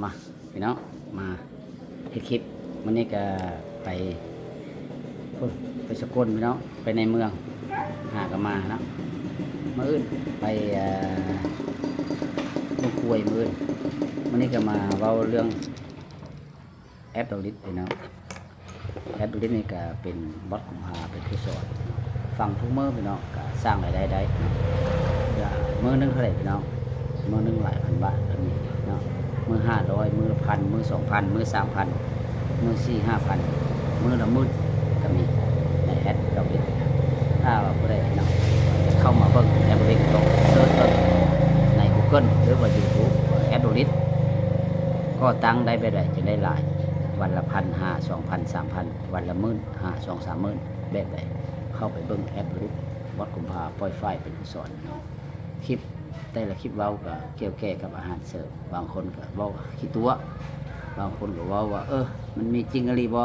มาพี่น้องมาเฮ็ดคลิปวันนี้ก็ไปพุ่นไปสกลพี่น้องไปในเมืองหากันมาเนาะมื้ออื่นไปลูกกล้วยมื้ออื่นวันนี้ก็มาเว้าเรื่องแอปดอลลิสพี่น้องแอปดอลลิสนี่ก็เป็นบอทกุมภาเป็นผู้สอนฟังทุกมื้อพี่น้องก็สร้างรายได้ได้มื้อนึงเท่าไหร่พี่น้องมื้อนึงหลายพันบาทก็มีเนาะมื้อ500มื้อ1,000มื้อ2,000มื้อ3,000มื้อ4-5,000มื้อละหมื่นก็มีในแอปดอลลิสถ้าว่าผู้ใดเนาะเข้ามาเบิ่งแอปดอลลิสต้องเสิร์ชเบิ่งใน Google หรือว่า YouTube แอปดอลลิสก็ตั้งได้ไปได้จะได้หลายวันละ1,500 2,000 3,000วันละ15,000 2-3 หมื่นแบบใดเข้าไปเบิ่งแอปดอลลิสวัดกุมภาปล่อยไฟเป็นผู้สอนเนาะคลิปแต่ละคลิปเว้าก็เกี่ยวแก่กับอาหารเสริมบางคนก็เว้าขี้ตัวบางคนก็เว้าว่ามันมีจริงอะไรบ่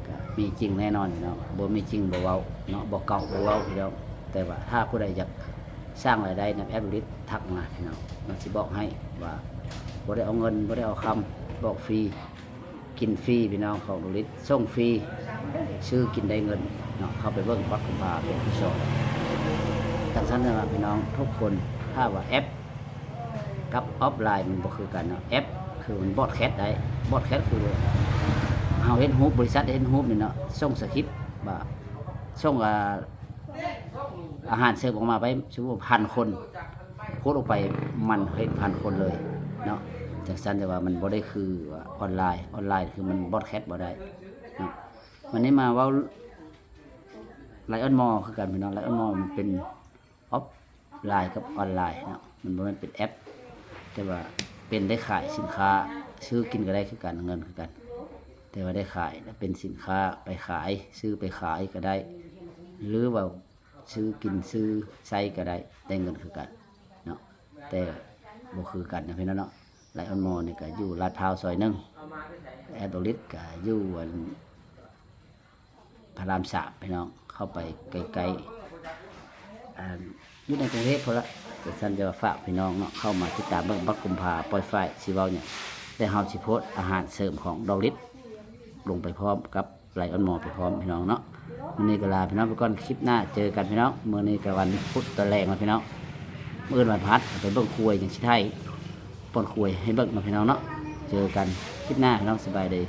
ก็มีจริงแน่นอนเนาะบ่มีจริงบ่เว้าเนาะบ่เก่าบ่เว้าพี่น้องแต่ว่าถ้าผู้ใดอยากสร้างรายได้ในแอปดอลลิสทักมาพี่น้องมันสิบอกให้ว่าบ่ได้เอาเงินบ่ได้เอาคำบอกฟรีกินฟรีพี่น้องของดอลลิสส่งฟรีซื้อกินได้เงินเนาะเข้าไปเบิ่งวัดกุมภาเป็นผู้สอนทั้งนั้นนะพี่น้องทุกคนถ้าว่าแอปกับออฟไลน์มันบ่คือกันเนาะแอปคือมันบอทแคสได้บอทแคสคือเฮาเฮ็ดรูปบริษัทเฮ็ดรูปนี่เนาะส่งสคริปต์ว่าส่งอาหารเสิร์ฟออกมาไปสมมุติ1,000 คนโพสต์ออกไปมันเฮ็ด1,000 คนเลยเนาะจังซั่นแต่ว่ามันบ่ได้คือว่าออนไลน์คือมันบอทแคสบ่ได้เนาะวันนี้มาเว้าไลออนมอคือกันพี่น้องไลออนมอมันเป็นออฟไลน์กับออนไลน์เนาะมันบ่แม่นเป็นแอปแต่ว่าเป็นได้ขายสินค้าซื้อกินก็ได้คือกันเงินคือกันแต่ว่าได้ขายเป็นสินค้าไปขายซื้อไปขายก็ได้หรือว่าซื้อกินซื้อใช้ก็ได้เงินคือกันเนาะแต่บ่คือกันนะพี่น้องเนาะไลออนมอนี่ก็อยู่ลาดพร้าวซอย1แอดดอลลิสก็อยู่พระราม3พี่น้องเข้าไปไกลๆอยู่ในกรุงเทพพุ่นละแต่ท่านจะฝากพี่น้องเนาะเข้ามาติดตามเบิ่งบัดกุมภาปล่อยไฟสิเว้าเนี่ยแต่เฮาสิโพสต์อาหารเสริมของดอลลิสลงไปพร้อมกับไลออนมอไปพร้อมพี่น้องเนาะมื้อนี้ก็ลาพี่น้องไปก่อนคลิปหน้าเจอกันพี่น้องมื้อนี้ก็วันพุธตอนแรกนะพี่น้องมื้ออื่นวันพฤหัสไปเบิ่งคุยอย่างสิไทยปนคุยให้เบิ่งนะพี่น้องเนาะเจอกันคลิปหน้าพี่น้องสบายดี